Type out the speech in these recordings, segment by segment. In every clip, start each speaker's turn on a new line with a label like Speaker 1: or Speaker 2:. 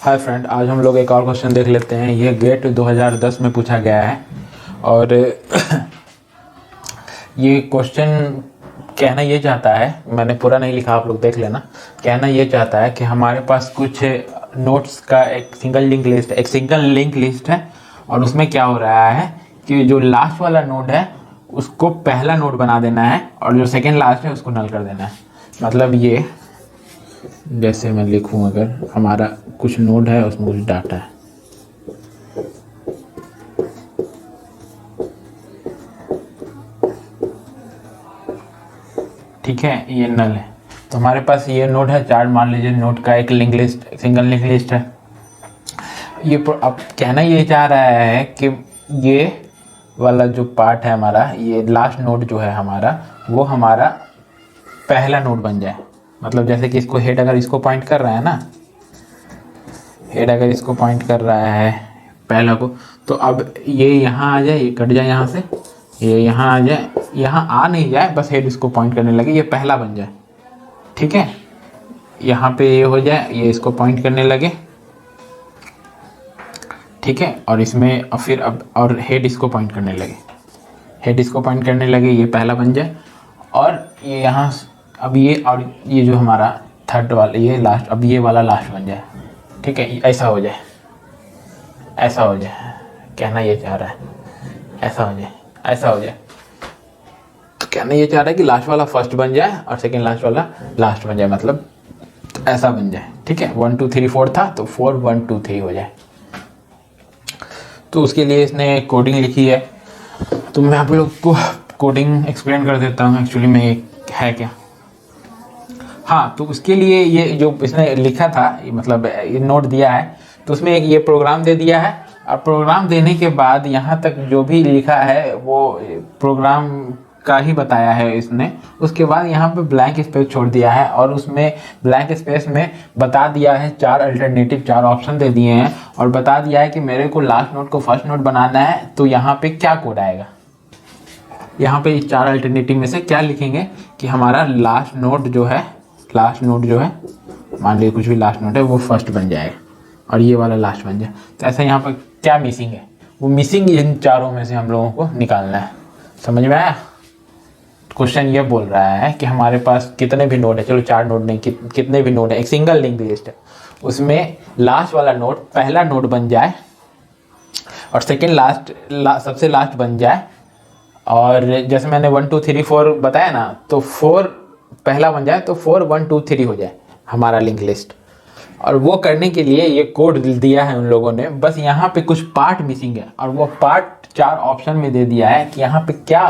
Speaker 1: Hi friend, आज हम लोग एक और क्वेश्चन देख लेते हैं। ये गेट 2010 में पूछा गया है और ये क्वेश्चन कहना ये चाहता है, मैंने पूरा नहीं लिखा, आप लोग देख लेना। कहना ये चाहता है कि हमारे पास कुछ नोट्स का एक सिंगल लिंक लिस्ट है और उसमें क्या हो रहा है कि जो लास्ट वाला नोड है उसको पहला नोड बना देना है और जो सेकेंड लास्ट है उसको नल कर देना है। मतलब ये जैसे मैं लिखूं, अगर हमारा कुछ नोड है उसमें कुछ डाटा है, ठीक है, ये नल है। तो हमारे पास ये नोड है चार, मान लीजिए नोड का एक सिंगल लिंक लिस्ट है। ये अब कहना ये चाह रहा है कि ये वाला जो पार्ट है हमारा, ये लास्ट नोड जो है हमारा, वो हमारा पहला नोड बन जाए। मतलब जैसे कि इसको हेड अगर इसको पॉइंट कर रहा है ना, हेड अगर इसको पॉइंट कर रहा है पहला को, तो अब ये यहाँ आ जाए, ये कट जाए यहाँ से, ये यहाँ आ जाए, यहाँ आ नहीं जाए, बस हेड इसको पॉइंट करने लगे, ये पहला बन जाए, ठीक है। यहाँ पे ये हो जाए, ये इसको पॉइंट करने लगे, ठीक है। और इसमें फिर अब और हेड इसको पॉइंट करने लगे, ये पहला बन जाए। और ये यहाँ अब ये, और ये जो हमारा थर्ड वाला, ये लास्ट, अब ये वाला लास्ट बन जाए, ठीक है। ऐसा हो जाए, कहना ये चाह रहा है ऐसा हो जाए। तो कहना ये चाह रहा है कि लास्ट वाला फर्स्ट बन जाए और सेकेंड लास्ट वाला लास्ट बन जाए, मतलब ऐसा बन जाए, ठीक है। 1 2 3 4 था तो 4 1 2 3 हो जाए। तो उसके लिए इसने कोडिंग लिखी है, तो मैं आप लोग को कोडिंग एक्सप्लेन कर देता हूँ एक्चुअली में ये है क्या। हाँ, तो उसके लिए ये जो इसने लिखा था, मतलब ये नोट दिया है, तो उसमें एक ये प्रोग्राम दे दिया है। और प्रोग्राम देने के बाद यहाँ तक जो भी लिखा है वो प्रोग्राम का ही बताया है इसने। उसके बाद यहाँ पे ब्लैंक स्पेस छोड़ दिया है और उसमें ब्लैंक स्पेस में बता दिया है चार ऑप्शन दे दिए हैं और बता दिया है कि मेरे को लास्ट नोड को फर्स्ट नोड बनाना है, तो यहाँ पे क्या कोड आएगा। यहाँ पे इस 4 अल्टरनेटिव में से क्या लिखेंगे कि हमारा लास्ट नोड जो है मान लीजिए कुछ भी लास्ट नोड है वो फर्स्ट बन जाएगा और ये वाला लास्ट बन जाए। तो ऐसा यहाँ पर क्या मिसिंग है, वो मिसिंग इन चारों में से हम लोगों को निकालना है। समझ में आया? क्वेश्चन ये बोल रहा है कि हमारे पास कितने भी नोड है, चलो 4 नोड नहीं, कितने भी नोड है, एक सिंगल लिंक लिस्ट है, उसमें लास्ट वाला नोड पहला नोड बन जाए और सेकेंड सबसे लास्ट बन जाए। और जैसे मैंने 1 2 3 4 बताया ना, तो 4 पहला बन जाए, तो 4 1 2 3 हो जाए हमारा लिंक लिस्ट। और वो करने के लिए ये कोड दिया है उन लोगों ने, बस यहाँ पे कुछ पार्ट मिसिंग है और वो पार्ट 4 ऑप्शन में दे दिया है कि यहाँ पे क्या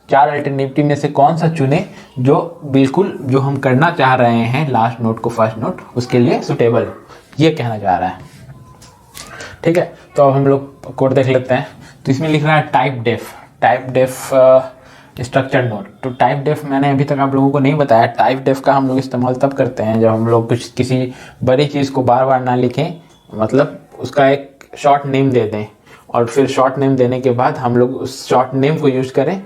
Speaker 1: 4 अल्टरनेटिव में से कौन सा चुने जो बिल्कुल जो हम करना चाह रहे हैं लास्ट नोड को फर्स्ट नोड, उसके लिए सुटेबल, ये कहना चाह रहा है, ठीक है। तो अब हम लोग कोड देख लेते हैं। तो इसमें लिख रहा है टाइप डेफ स्ट्रक्चर नोड। तो टाइप डेफ मैंने अभी तक आप लोगों को नहीं बताया। टाइप डेफ का हम लोग इस्तेमाल तब करते हैं जब हम लोग किसी बड़ी चीज़ को बार बार ना लिखें, मतलब उसका एक शॉर्ट नेम दे दें और फिर शॉर्ट नेम देने के बाद हम लोग उस शॉर्ट नेम को यूज करें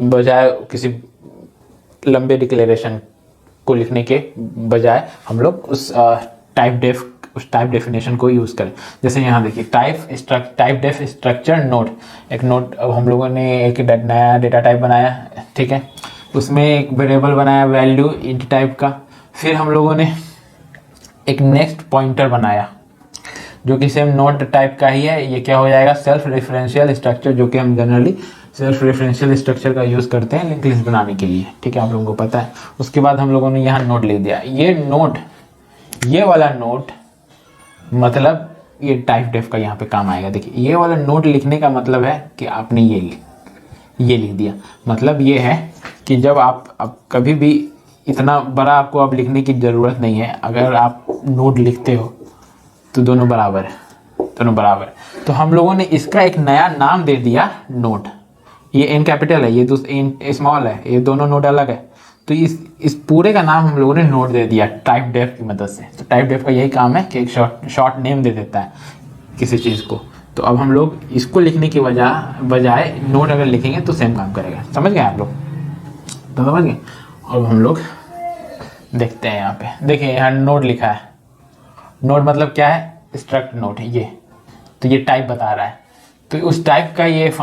Speaker 1: बजाय किसी लंबे डिक्लेरेशन को लिखने के बजाय हम लोग उस टाइप डेफिनेशन को यूज़ करें। जैसे यहाँ देखिए टाइप डेफ स्ट्रक्चर नोड, एक नोड, अब हम लोगों ने एक नया डेटा टाइप बनाया, ठीक है। उसमें एक वेरिएबल बनाया वैल्यू इंट टाइप का। फिर हम लोगों ने एक नेक्स्ट पॉइंटर बनाया जो कि सेम नोड टाइप का ही है। ये क्या हो जाएगा, सेल्फ रेफरेंशियल स्ट्रक्चर, जो कि हम जनरली सेल्फ रेफरेंशियल स्ट्रक्चर का यूज़ करते हैं लिंक लिस्ट बनाने के लिए, ठीक है, आप लोगों को पता है। उसके बाद हम लोगों ने यहाँ नोड लिख दिया। ये वाला नोड मतलब ये टाइप डेफ का यहाँ पे काम आएगा। देखिए, ये वाला नोड लिखने का मतलब है कि आपने ये लिख दिया। मतलब ये है कि जब आप कभी भी इतना बड़ा आपको अब लिखने की ज़रूरत नहीं है। अगर आप नोड लिखते हो तो दोनों बराबर है। तो हम लोगों ने इसका एक नया नाम दे दिया नोड। ये एन कैपिटल है, ये दूसरा स्मॉल है, ये दोनों नोड अलग है। तो इस पूरे का नाम हम लोगों ने नोड दे दिया टाइप डेफ की मदद से। तो टाइप डेफ का यही काम है कि एक शॉर्ट नेम दे देता है किसी चीज़ को। तो अब हम लोग इसको लिखने की बजाय नोड अगर लिखेंगे तो सेम काम करेगा। समझ गए आप लोग? तो समझ गए। अब हम लोग देखते हैं, यहाँ पे देखिए, यहाँ नोड लिखा है नोड मतलब क्या है, स्ट्रक्ट नोड है ये, तो ये टाइप बता रहा है। तो उस टाइप का ये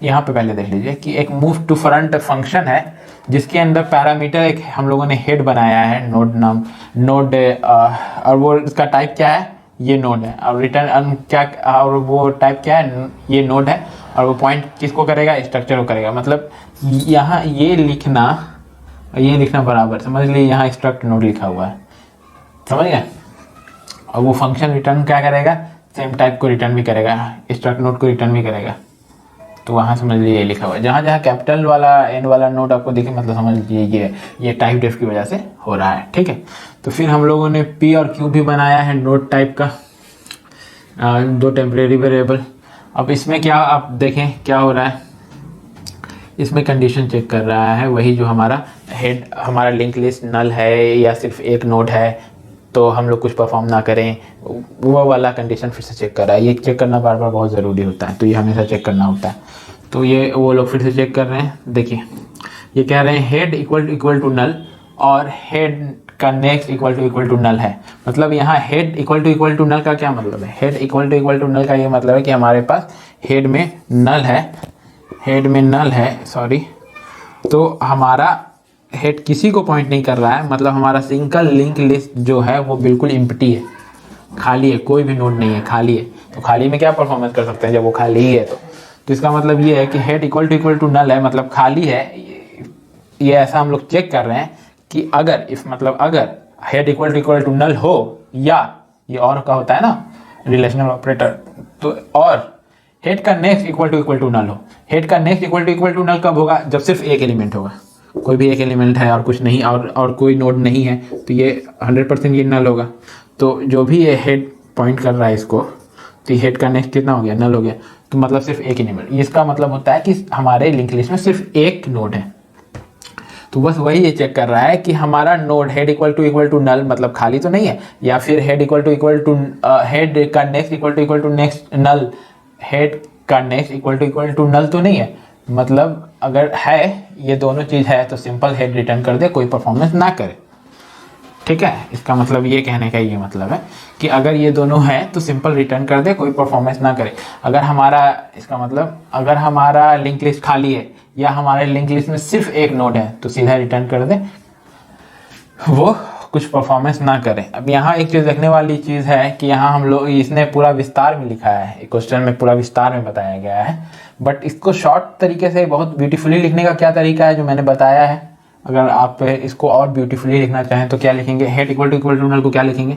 Speaker 1: यहाँ पे पहले देख लीजिए कि एक मूव टू फ्रंट फंक्शन है जिसके अंदर पैरामीटर एक हम लोगों ने हेड बनाया है नोड नाम नोड, और वो इसका टाइप क्या है, ये नोड है, और रिटर्न क्या, और वो टाइप क्या है, ये नोड है, और वो पॉइंट किसको करेगा, स्ट्रक्चर को करेगा। मतलब यहाँ ये लिखना बराबर, समझ लीजिए यहाँ स्ट्रक्ट नोड लिखा हुआ है, समझ गए। और वो फंक्शन रिटर्न क्या करेगा, सेम टाइप को रिटर्न भी करेगा, स्ट्रक्ट नोड को रिटर्न भी करेगा। तो वहाँ समझ लीजिए ये लिखा हुआ है, जहाँ जहाँ कैपिटल वाला एन वाला नोड आपको दिखे मतलब समझ लीजिए ये टाइप डेफ की वजह से हो रहा है, ठीक है। तो फिर हम लोगों ने पी और क्यू भी बनाया है नोड टाइप का, दो टेम्परेरी वेरिएबल। अब इसमें क्या आप देखें क्या हो रहा है, इसमें कंडीशन चेक कर रहा है वही जो हमारा हेड, हमारा लिंक लिस्ट नल है या सिर्फ एक नोड है तो हम लोग कुछ परफॉर्म ना करें, वो वाला कंडीशन फिर से चेक कर रहा है। ये चेक करना बार बार बहुत ज़रूरी होता है, तो ये हमेशा चेक करना होता है। तो ये वो लोग फिर से चेक कर रहे हैं। देखिए ये कह रहे हैं हेड इक्वल टू नल और हेड का नेक्स्ट इक्वल टू नल है। मतलब यहाँ हेड इक्वल टू नल का क्या मतलब है, हेड इक्वल टू नल का ये मतलब है कि हमारे पास हेड में नल है, सॉरी, तो हमारा हेड किसी को पॉइंट नहीं कर रहा है, मतलब हमारा सिंगल लिंक लिस्ट जो है वो बिल्कुल एम्प्टी है, खाली है, कोई भी नोड नहीं है, खाली है। तो खाली में क्या परफॉर्मेंस कर सकते हैं जब वो खाली ही है। तो इसका मतलब ये है कि हेड इक्वल टू नल है, मतलब खाली है। ये ऐसा हम लोग चेक कर रहे हैं कि अगर अगर हेड इक्वल टू नल हो, या ये और का होता है ना रिलेशनल ऑपरेटर, तो और हेड का नेक्स्ट इक्वल टू नल हो। हेड का नेक्स्ट इक्वल टू नल कब होगा, जब सिर्फ एक एलिमेंट होगा, कोई भी एक एलिमेंट है और कुछ नहीं, और कोई नोड नहीं है, तो ये 100% ये नल होगा। तो जो भी ये हेड पॉइंट कर रहा है इसको, तो हेड का नेक्स्ट कितना हो गया, नल हो गया। तो मतलब सिर्फ एक एलिमेंट, इसका मतलब होता है कि हमारे लिंक लिस्ट में सिर्फ एक नोड है। तो बस वही ये चेक कर रहा है कि हमारा node head equal to null मतलब खाली तो नहीं है, या फिर हेड इक्वल टू हेड का next equal to next null, head का नेक्स्ट इक्वल टू नल तो नहीं है। मतलब अगर है ये दोनों चीज़ है तो सिंपल हेड रिटर्न कर दे, कोई परफॉर्मेंस ना करे, ठीक है। इसका मतलब ये कहने का ये मतलब है कि अगर ये दोनों है तो सिंपल रिटर्न कर दे, कोई परफॉर्मेंस ना करे। अगर हमारा, इसका मतलब अगर हमारा लिंक लिस्ट खाली है या हमारे लिंक लिस्ट में सिर्फ एक नोड है तो सीधा रिटर्न कर दे, वो कुछ परफॉर्मेंस ना करें। अब यहाँ एक चीज़ देखने वाली चीज़ है कि यहाँ हम लोग, इसने पूरा विस्तार में लिखा है, क्वेश्चन में पूरा विस्तार में बताया गया है, बट इसको शॉर्ट तरीके से बहुत ब्यूटीफुली लिखने का क्या तरीका है जो मैंने बताया है। अगर आप इसको और ब्यूटीफुली लिखना चाहें तो क्या लिखेंगे, हेड इक्वल टू नल को क्या लिखेंगे,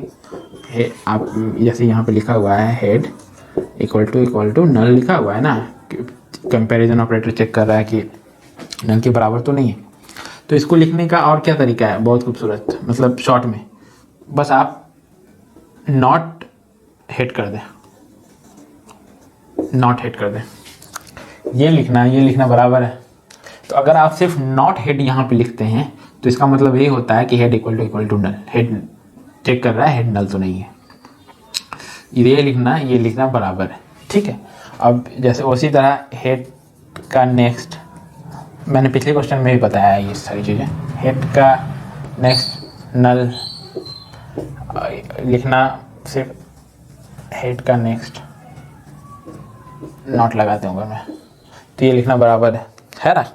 Speaker 1: आप जैसे यहाँ पे लिखा हुआ है हेड इक्वल टू नल लिखा हुआ है ना, कंपैरिजन ऑपरेटर चेक कर रहा है कि नल के बराबर तो नहीं है। तो इसको लिखने का और क्या तरीका है, बहुत खूबसूरत, मतलब शॉर्ट में बस आप नॉट हेड कर दें, ये लिखना बराबर है। तो अगर आप सिर्फ नॉट हेड यहाँ पे लिखते हैं तो इसका मतलब ये होता है कि head equal to null, head check कर रहा है, हेड नल तो नहीं है, ये लिखना बराबर है, ठीक है। अब जैसे उसी तरह हेड का नेक्स्ट, मैंने पिछले क्वेश्चन में भी बताया है ये सारी चीज़ें, हेड का नेक्स्ट नल लिखना, सिर्फ हेड का नेक्स्ट नॉट लगाते हूँ मैं, तो ये लिखना बराबर है ना।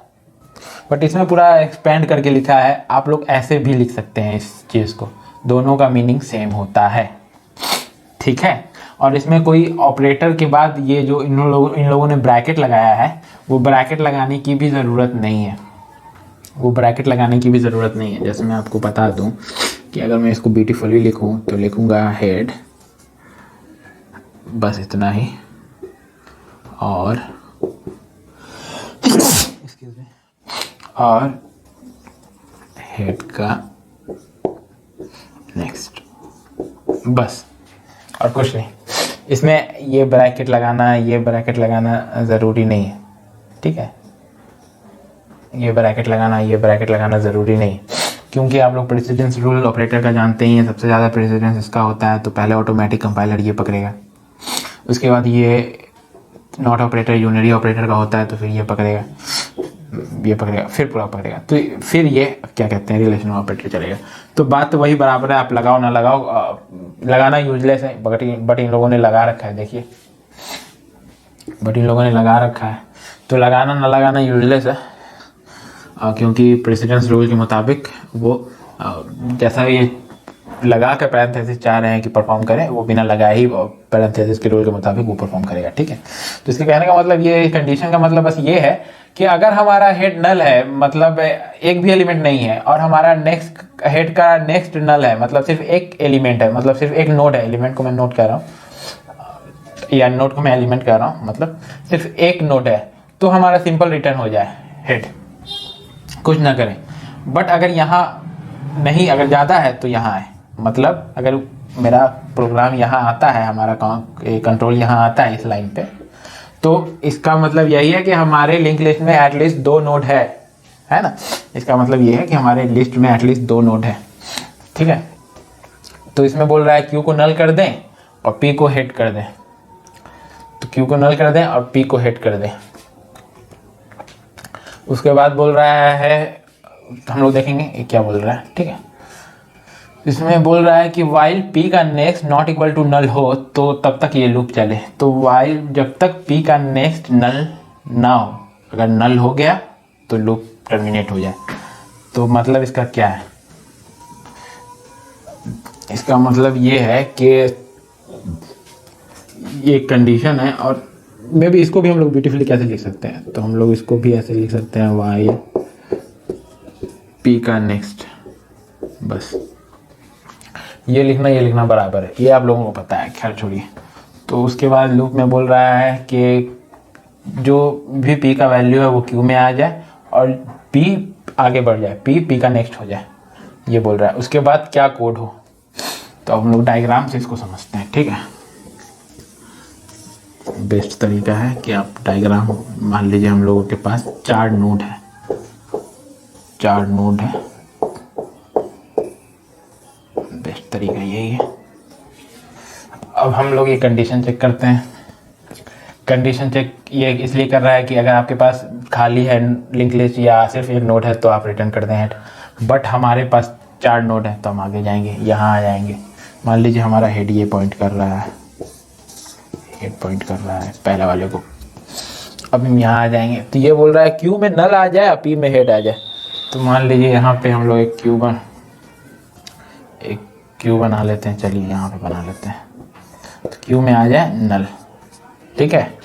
Speaker 1: बट इसमें पूरा एक्सपेंड करके लिखा है, आप लोग ऐसे भी लिख सकते हैं इस चीज़ को, दोनों का मीनिंग सेम होता है, ठीक है। और इसमें कोई ऑपरेटर के बाद ये जो इन लोगों ने ब्रैकेट लगाया है, वो ब्रैकेट लगाने की भी ज़रूरत नहीं है, जैसे मैं आपको बता दूं कि अगर मैं इसको ब्यूटीफुली लिखूं तो लिखूंगा हेड, बस इतना ही, और और हेड का नेक्स्ट, बस और कुछ नहीं। इसमें ये ब्रैकेट लगाना ज़रूरी नहीं है, ठीक है। ये ब्रैकेट लगाना ज़रूरी नहीं, क्योंकि आप लोग प्रेसिडेंस रूल ऑपरेटर का जानते ही हैं, सबसे ज़्यादा प्रेसिडेंस इसका होता है। तो पहले ऑटोमेटिक कंपाइलर ये पकड़ेगा, उसके बाद ये नॉट ऑपरेटर यूनरी ऑपरेटर का होता है तो फिर ये पकड़ेगा, ये पकड़ेगा, फिर पूरा पकड़ेगा, तो फिर ये क्या कहते हैं रिलेशन ऑपरेटर चलेगा। तो बात तो वही बराबर है, आप लगाओ ना लगाओ, लगाना यूजलेस है, बट इन लोगों ने लगा रखा है, देखिए बट इन लोगों ने लगा रखा है, तो लगाना ना लगाना यूजलेस है, क्योंकि प्रेसिडेंस रूल के मुताबिक वो जैसा ये लगा कर पैरेंथेसिस चाह रहे हैं कि परफॉर्म करें, वो बिना लगाए ही पैरेंथेसिस के रूल के मुताबिक वो परफॉर्म करेगा, ठीक है। तो इसके कहने का मतलब ये कंडीशन का मतलब बस ये है कि अगर हमारा हेड नल है, मतलब एक भी एलिमेंट नहीं है, और हमारा नेक्स्ट हेड का नेक्स्ट नल है, मतलब सिर्फ एक एलिमेंट है, मतलब सिर्फ एक नोड है, एलिमेंट को मैं नोट कर रहा हूँ या नोड को मैं एलिमेंट कर रहा हूँ, मतलब सिर्फ एक नोड है, तो हमारा सिंपल रिटर्न हो जाए हेड, कुछ ना करें। बट अगर यहाँ नहीं, अगर ज़्यादा है तो यहाँ है, मतलब अगर मेरा प्रोग्राम यहाँ आता है, हमारा कंट्रोल यहाँ आता है इस लाइन पे, तो इसका मतलब यही है कि हमारे लिंक लिस्ट में एटलीस्ट 2 नोड है ना। इसका मतलब ये है कि हमारे लिस्ट में एटलीस्ट 2 नोड है, ठीक है। तो इसमें बोल रहा है क्यू को नल कर दें और पी को हेड कर दें, तो क्यू को नल कर दें और पी को हेड कर दें। उसके बाद बोल रहा है, हम लोग देखेंगे ये क्या बोल रहा है, ठीक है। इसमें बोल रहा है कि वाइल पी का next not equal to null हो तो तब तक ये लूप चले, तो वाइल जब तक पी का नेक्स्ट नल ना हो, अगर नल हो गया तो लूप टर्मिनेट हो जाए। तो मतलब इसका क्या है, इसका मतलब ये है कि ये कंडीशन है, और मे भी इसको भी हम लोग ब्यूटीफुली कैसे लिख सकते हैं, तो हम लोग इसको भी ऐसे लिख सकते हैं वाइल पी का नेक्स्ट, बस ये लिखना बराबर है, ये आप लोगों को पता है, खैर छोड़िए। तो उसके बाद लूप में बोल रहा है कि जो भी पी का वैल्यू है वो क्यू में आ जाए और पी आगे बढ़ जाए, पी का नेक्स्ट हो जाए, ये बोल रहा है। उसके बाद क्या कोड हो, तो हम लोग डायग्राम से इसको समझते हैं, ठीक है। बेस्ट तरीका है कि आप डायग्राम, मान लीजिए हम लोगों के पास 4 नोड है, 4 नोड है, बेस्ट तरीका यही है। अब हम लोग ये कंडीशन चेक करते हैं। कंडीशन चेक ये इसलिए कर रहा है कि अगर आपके पास खाली है लिंक लिस्ट या सिर्फ एक नोड है तो आप रिटर्न कर दें हेड, बट हमारे पास 4 नोड है तो हम आगे जाएंगे, यहाँ आ जाएंगे। मान लीजिए हमारा हेड ये पॉइंट कर रहा है, हेड पॉइंट कर रहा है पहले वाले को, अब हम यहाँ आ जाएंगे, तो ये बोल रहा है क्यू में नल आ जाए, पी में हेड आ जाए। तो मान लीजिए यहाँ पे हम लोग एक क्यू बना लेते हैं, चलिए यहाँ पे बना लेते हैं, तो क्यू में आ जाए नल, ठीक है,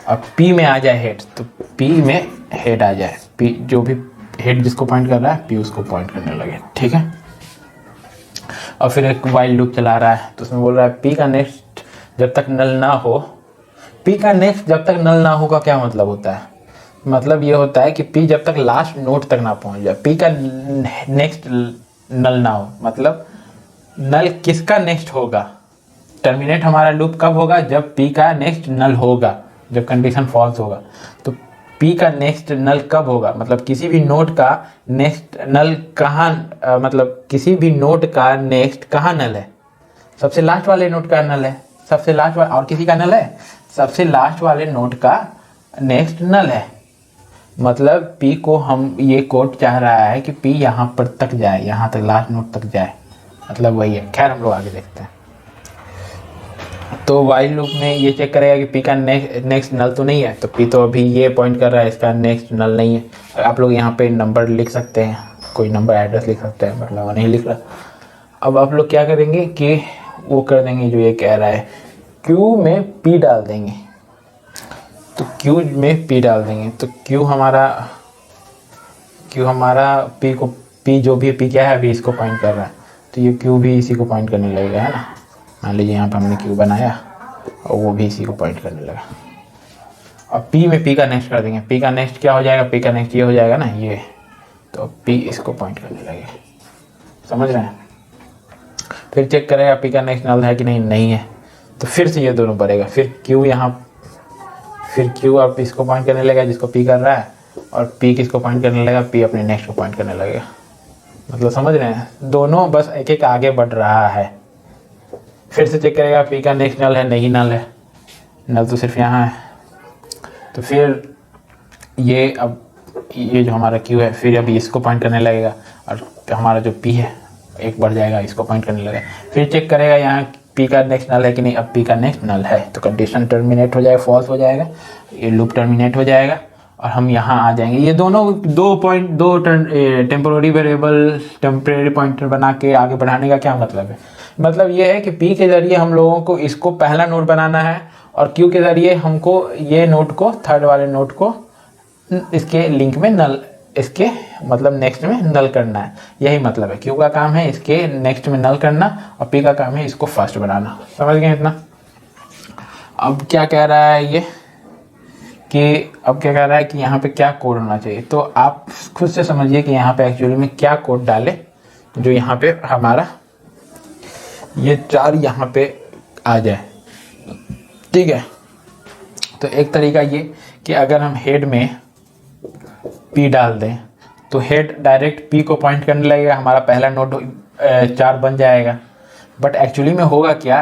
Speaker 1: और पी में आ जाए हेड, तो पी में हेड आ जाए, पी जो भी हेड जिसको पॉइंट कर रहा है पी उसको पॉइंट करने लगे, ठीक है। और फिर एक वाइल लूप चला रहा है, तो उसमें बोल रहा है पी का नेक्स्ट जब तक नल ना हो, पी का नेक्स्ट जब तक नल ना हो का क्या मतलब होता है, मतलब ये होता है कि पी जब तक लास्ट नोड तक ना पहुंच जाए, पी का नेक्स्ट नल ना हो, मतलब नल किसका नेक्स्ट होगा, टर्मिनेट हमारा लूप कब होगा, जब पी का नेक्स्ट नल होगा, जब कंडीशन फॉल्स होगा। तो पी का नेक्स्ट नल कब होगा, मतलब किसी भी नोड का नेक्स्ट नल कहाँ, मतलब किसी भी नोड का नेक्स्ट कहाँ नल है, सबसे लास्ट वाले नोड का नल है, सबसे लास्ट वाले, और किसी का नल है, सबसे लास्ट वाले नोड का नेक्स्ट नल है। मतलब पी को हम, ये कोड चाह रहा है कि पी यहाँ पर तक जाए, यहाँ तक लास्ट नोड तक जाए, मतलब वही है। खैर हम लोग आगे देखते हैं। तो वाइल लूप में ये चेक करेगा कि पी का नेक्स्ट नल तो नहीं है, तो पी तो अभी ये पॉइंट कर रहा है इसका नेक्स्ट नल नहीं है। आप लोग यहाँ पे नंबर लिख सकते हैं, कोई नंबर एड्रेस लिख सकते हैं, मतलब वो नहीं लिख रहा। अब आप लोग क्या करेंगे कि वो कर देंगे जो ये कह रहा है, क्यू में पी डाल देंगे, तो क्यू में पी डाल देंगे, तो क्यू हमारा पी को, पी जो भी पी क्या है अभी इसको पॉइंट कर रहा है, तो ये क्यू भी इसी को पॉइंट करने लगेगा, है ना। मान लीजिए यहाँ पे हमने क्यू बनाया और वो भी इसी को पॉइंट करने लगा। अब पी में पी का नेक्स्ट कर देंगे, पी का नेक्स्ट क्या हो जाएगा, पी का नेक्स्ट ये हो जाएगा ना ये, तो पी इसको पॉइंट करने लगेगा, समझ रहे हैं। फिर चेक करेगा पी का नेक्स्ट नल है कि नहीं है, तो फिर से ये दोनों बढ़ेगा, फिर क्यू यहाँ, फिर क्यू अब इसको पॉइंट करने लगेगा जिसको पी कर रहा है, और पी किसको पॉइंट करने लगेगा, पी अपने नेक्स्ट को पॉइंट करने लगेगा। मतलब समझ रहे हैं, दोनों बस एक एक आगे बढ़ रहा है। फिर से चेक करेगा पी का नेक्स्ट नल है, नहीं नल है, नल तो सिर्फ यहाँ है, तो फिर ये अब ये जो हमारा क्यू है, फिर अभी इसको पॉइंट करने लगेगा, और हमारा जो पी है एक बढ़ जाएगा, इसको पॉइंट करने लगेगा। फिर चेक करेगा यहाँ पी का नेक्स्ट नल है कि नहीं। अब पी का नेक्स्ट नल है तो कंडीशन टर्मिनेट हो जाएगा, फॉल्स हो जाएगा, ये लूप टर्मिनेट हो जाएगा और हम यहाँ आ जाएंगे। ये दोनों दो टेम्पोररी वेरिएबल टेम्परेरी पॉइंटर बना के आगे बढ़ाने का क्या मतलब है? मतलब ये है कि पी के ज़रिए हम लोगों को इसको पहला नोड बनाना है और क्यू के ज़रिए हमको ये नोड को, थर्ड वाले नोड को इसके लिंक में नल, इसके मतलब नेक्स्ट में नल करना है। यही मतलब है, क्यू का काम है इसके नेक्स्ट में नल करना और पी का काम है इसको फर्स्ट बनाना। समझ गए इतना? अब क्या कह रहा है ये कि अब क्या कह रहा है कि यहाँ पे क्या कोड होना चाहिए। तो आप खुद से समझिए कि यहाँ पे एक्चुअली में क्या कोड डाले जो यहाँ पे हमारा ये 4 यहाँ पे आ जाए। ठीक है, तो एक तरीका ये कि अगर हम हेड में P डाल दें तो हेड डायरेक्ट P को पॉइंट करने लगेगा, हमारा पहला नोड 4 बन जाएगा। बट एक्चुअली में होगा क्या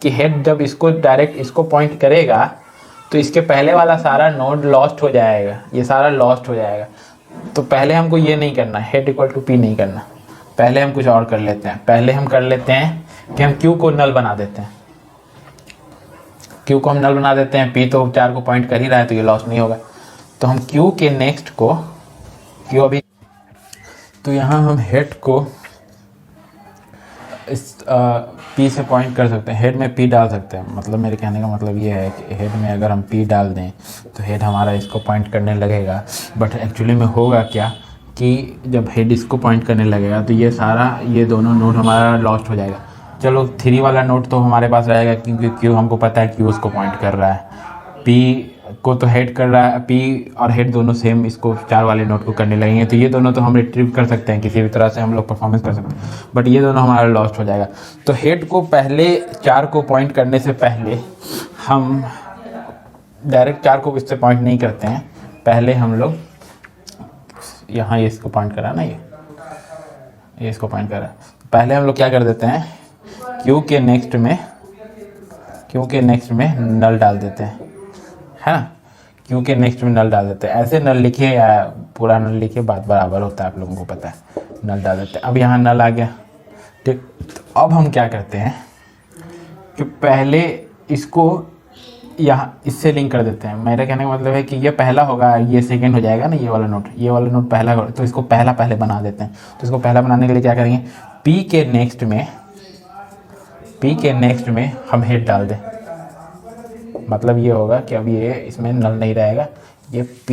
Speaker 1: कि हेड जब इसको डायरेक्ट इसको पॉइंट करेगा तो इसके पहले वाला सारा नोड लॉस्ट हो जाएगा, ये सारा लॉस्ट हो जाएगा। तो पहले हमको ये नहीं करना, हेड इक्वल टू P नहीं करना, पहले हम कुछ और कर लेते हैं। पहले हम कर लेते हैं कि हम Q को नल बना देते हैं। Q को हम नल बना देते हैं, P तो 4 को पॉइंट कर ही रहा है तो ये लॉस नहीं होगा। तो हम Q के नेक्स्ट को Q अभी, तो यहाँ हम हेड को इस P से पॉइंट कर सकते हैं, हेड में P डाल सकते हैं। मतलब मेरे कहने का मतलब ये है कि हेड में अगर हम P डाल दें तो हेड हमारा इसको पॉइंट करने लगेगा। बट एक्चुअली में होगा क्या कि जब हेड इसको पॉइंट करने लगेगा तो ये सारा, ये दोनों नोड हमारा लॉस्ट हो जाएगा। चलो 3 वाला नोड तो हमारे पास रहेगा क्योंकि Q हमको पता है Q उसको पॉइंट कर रहा है, P को तो हेड कर रहा है, P और हेड दोनों सेम इसको 4 वाले नोड को करने लगेंगे। तो ये दोनों तो हम रिट्रीव कर सकते हैं, किसी भी तरह से हम लोग परफॉर्मेंस कर सकते हैं, बट ये दोनों हमारा लॉस्ट हो जाएगा। तो हेड को पहले 4 को पॉइंट करने से पहले हम डायरेक्ट 4 को इससे पॉइंट नहीं करते हैं, पहले हम लोग यहाँ ये इसको पॉइंट करा ना, ये इसको पॉइंट करा, पहले हम लोग क्या कर देते हैं, Q के नेक्स्ट में नल डाल देते हैं, है ना। Q के नेक्स्ट में नल डाल देते हैं, ऐसे नल लिखिए या पूरा नल लिखिए, बात बराबर होता है, आप लोगों को पता है। नल डाल देते हैं, अब यहाँ नल आ गया। ठीक, तो अब हम क्या करते हैं कि पहले इसको यहाँ इससे लिंक कर देते हैं। मेरा कहने का मतलब है कि ये पहला होगा, ये सेकंड हो जाएगा ना, ये वाला नोट पहला, तो इसको पहले बना देते हैं। तो इसको पहला बनाने के लिए क्या करेंगे, P के नेक्स्ट में हम हेड डाल दें। मतलब ये होगा कि अब ये इसमें नल नहीं रहेगा, ये P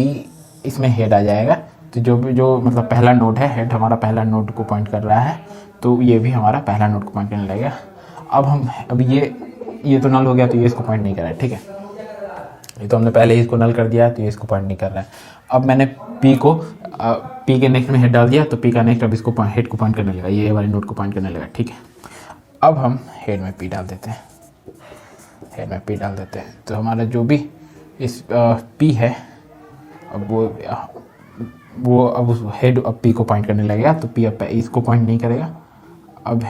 Speaker 1: इसमें हेड आ जाएगा। तो जो मतलब पहला नोड है, हेड हमारा पहला नोड को पॉइंट कर रहा है, तो ये भी हमारा पहला नोड को पॉइंट करने लगेगा। अब ये तो नल हो गया, तो ये इसको पॉइंट नहीं कर रहा है। ठीक है, ये तो हमने पहले ही इसको नल कर दिया, तो ये इसको पॉइंट नहीं कर रहा है। अब मैंने P के नेक्स्ट में हेड डाल दिया, तो P का नेक्स्ट अब इसको हेड को पॉइंट करने लगा, ये वाले नोड को पॉइंट करने लगा। ठीक है, अब हम हेड में P डाल देते हैं, तो हमारा जो भी इस P है, अब वो अब उस हेड अब P को पॉइंट करने लगेगा। तो P अब इसको पॉइंट नहीं करेगा, अब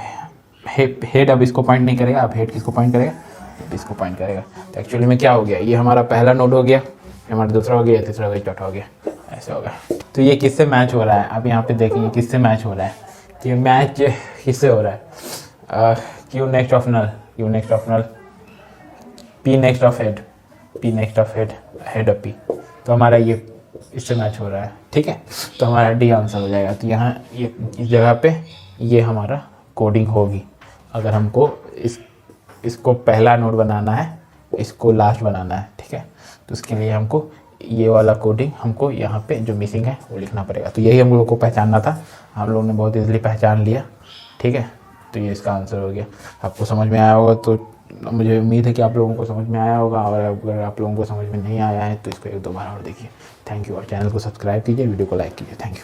Speaker 1: हेड अब इसको पॉइंट नहीं करेगा, अब हेड किसको पॉइंट करेगा, इसको पॉइंट करेगा। तो एक्चुअली में क्या हो गया, ये हमारा पहला नोड हो गया, ये हमारा दूसरा हो गया, तीसरा हो गया, चौथा हो गया, ऐसे होगा। तो ये किससे मैच हो रहा है, अब यहाँ पे देखिए किससे मैच हो रहा है। ये मैच किससे हो रहा है, Q next of null, P next of head, head of P। तो हमारा ये इससे मैच हो रहा है। ठीक है, तो हमारा डी आंसर हो जाएगा। तो यहाँ ये इस जगह पे ये हमारा कोडिंग होगी। अगर हमको इसको पहला नोड बनाना है, इसको लास्ट बनाना है, ठीक है, तो उसके लिए हमको ये वाला कोडिंग हमको यहाँ पे जो मिसिंग है वो लिखना पड़ेगा। तो यही हम लोगों को पहचानना था, आप लोगों ने बहुत ईजिली पहचान लिया। ठीक है, तो ये इसका आंसर हो गया। आपको समझ में आया होगा, तो मुझे उम्मीद है कि आप लोगों को समझ में आया होगा, और अगर आप लोगों को समझ में नहीं आया है तो इसको एक दो बार और देखिए। थैंक यू, और चैनल को सब्सक्राइब कीजिए, वीडियो को लाइक कीजिए। Thank you.